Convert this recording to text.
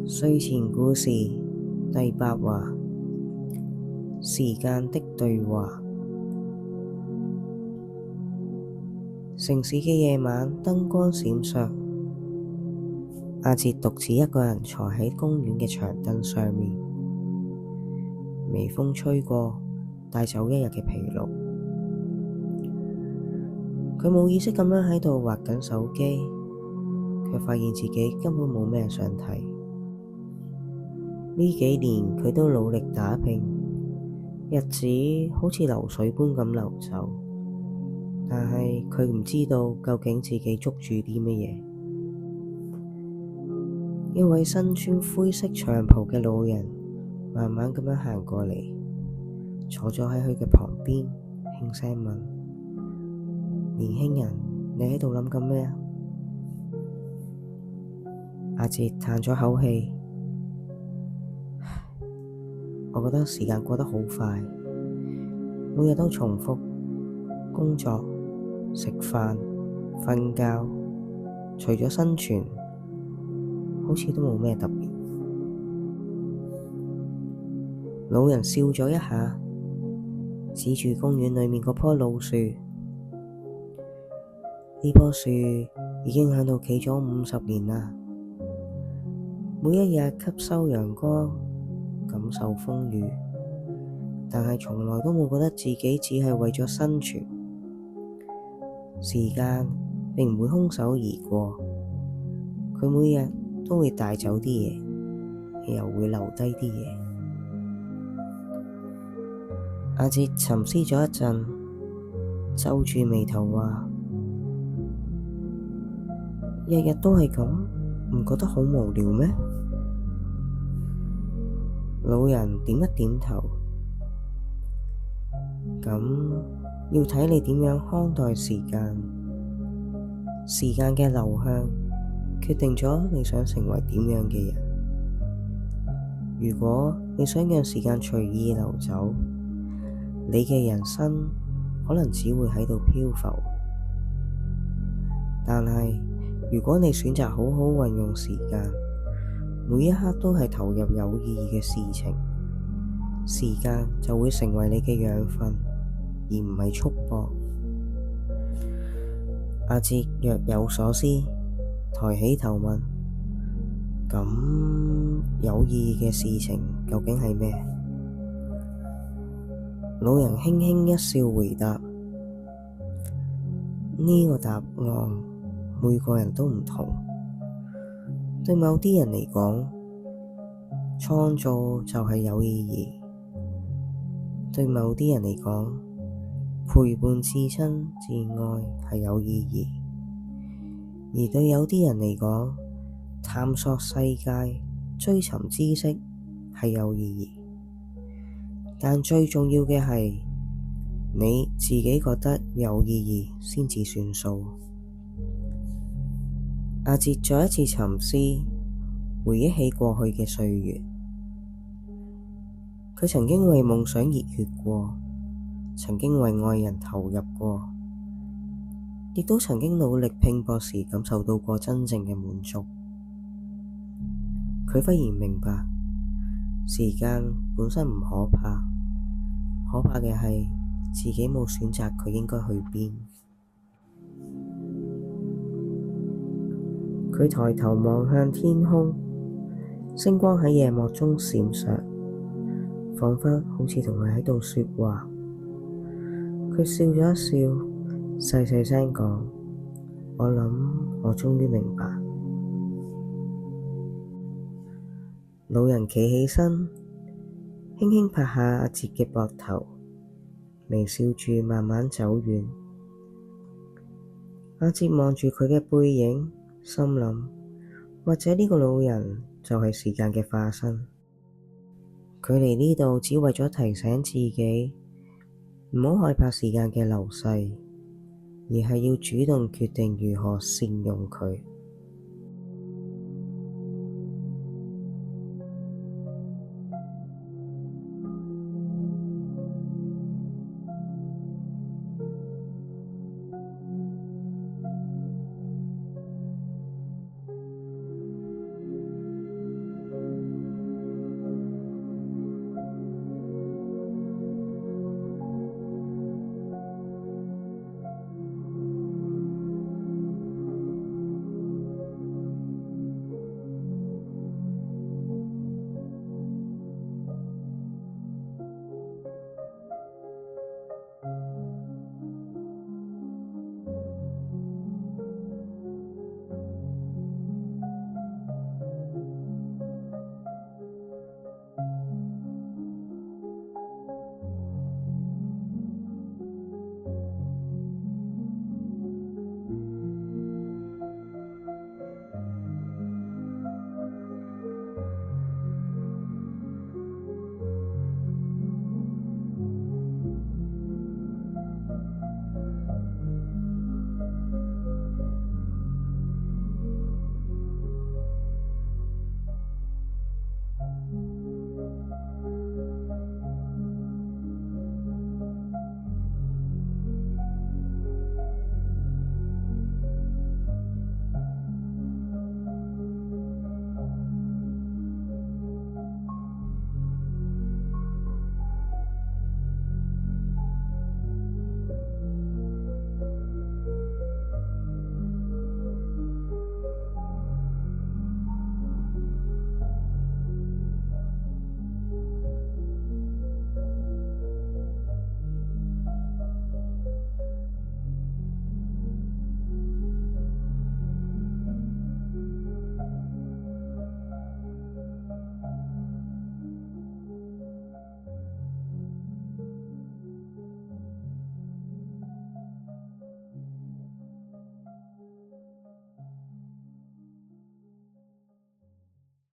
睡前故事第8話：時間的對話。城市嘅夜晚燈光閃爍，阿哲獨自一個人坐喺公園嘅長凳上面，微風吹過，帶走一日嘅疲勞。佢冇意識咁樣喺度滑緊手機，卻發現自己根本冇咩想睇。呢幾年佢都努力打拼，日子好似流水般咁流走，但係佢唔知道究竟自己捉住啲乜嘢。一位身穿灰色長袍嘅老人慢慢咁樣行過嚟，坐咗喺佢嘅旁邊，輕聲問：年輕人，你喺度諗緊咩啊？阿哲嘆咗口氣，我覺得時間過得好快，每日都重複工作、食飯、瞓覺，除咗生存，好似都冇咩特別。老人笑咗一下，指住公園裏面嗰棵老樹。呢棵樹已經喺度企咗50年啦，每一日吸收陽光，感受風雨，但係從來都冇覺得自己只係為咗生存。時間並唔會空手而過，佢每日都會帶走啲嘢，又會留低啲嘢。阿哲沉思咗一陣，皺住眉頭話：日日都係咁，唔覺得好無聊咩？老人點一點頭，咁要睇你點樣看待時間。時間嘅流向決定咗你想成為點樣嘅人。如果你想讓時間隨意流走，你嘅人生可能只會喺度漂浮。但係如果你選擇好好運用時間，每一刻都係投入有意義嘅事情，時間就會成為你嘅養分，而唔係束縛。阿哲若有所思，抬起頭問：咁有意義嘅事情究竟係咩？老人輕輕一笑回答：呢個答案每個人都唔同。對某啲人嚟講，創造就係有意義；對某啲人嚟講，陪伴至親至愛係有意義；而對有啲人嚟講，探索世界、追尋知識係有意義。但最重要嘅係你自己覺得有意義先至算數。阿哲再一次沉思，回憶起過去嘅歲月。佢曾經為夢想熱血過，曾經為愛人投入過，亦都曾經努力拼搏時感受到過真正嘅滿足。佢忽然明白，時間本身唔可怕，可怕嘅係自己冇選擇佢應該去邊。佢抬頭望向天空，星光喺夜幕中閃爍，彷彿好似同佢喺度說話。佢笑咗一笑，細細聲講：我諗我終於明白。老人企起身，輕輕拍下阿哲嘅膊頭，微笑住慢慢走遠。阿哲望住佢嘅背影，心諗，或者呢個老人就係時間嘅化身。佢嚟呢度只為咗提醒自己，唔好害怕時間嘅流逝，而係要主動決定如何善用佢。